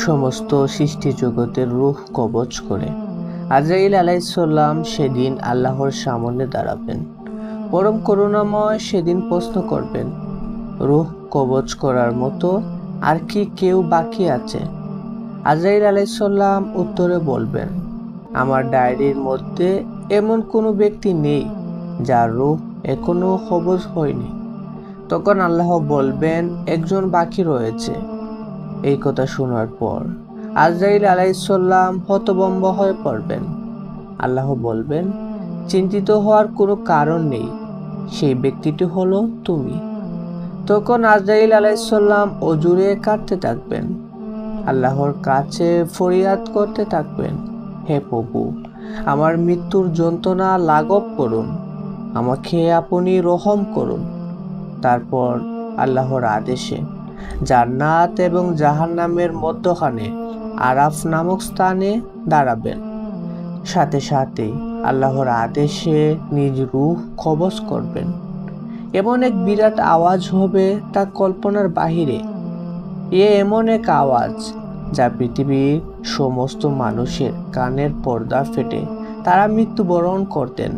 সমস্ত সৃষ্টি জগতের রূহ কবজ করে। আজরাইল আলাইহিস সালাম সেদিন আল্লাহর সামনে দাঁড়াবেন। পরম করুণাময় সেদিন প্রশ্ন করবেন, রূহ কবজ করার মতো আর কি কেউ বাকি আছে? আজরাইল আলাইহিস সালাম উত্তরে বলবেন, আমার ডায়েরির মধ্যে এমন কোনো ব্যক্তি নেই যার রূহ এখনো কবজ হয়নি। তখন আল্লাহ বলবেন, একজন বাকি রয়েছে। এই কথা শোনার পর আজরাইল আলাইহিস সালাম হতভম্ব হয়ে পড়বেন। আল্লাহ বলবেন, চিন্তিত হওয়ার কোনো কারণ নেই, সেই ব্যক্তিটি হলো তুমি। তখন আজরাইল আলাইহিস সালাম অজুরে কাঁদতে থাকবেন, আল্লাহর কাছে ফরিয়াদ করতে থাকবেন, হে প্রভু, আমার মৃত্যুর যন্ত্রণা লাঘব করুন, আমাকে আপনি রহম করুন। তারপর আল্লাহর আদেশে জান্নাত এবং জাহান্নামের মধ্যখানে আরাফ নামক স্থানে দাঁড়াবেন। সাথে সাথে আল্লাহর আদেশে নিজ রূহ কবজ করবেন। এমন এক বিরাট আওয়াজ হবে তা কল্পনার বাহিরে। এমন এক আওয়াজ যা পৃথিবীর সমস্ত মানুষের কানের পর্দা ফেটে তারা মৃত্যুবরণ করতেন।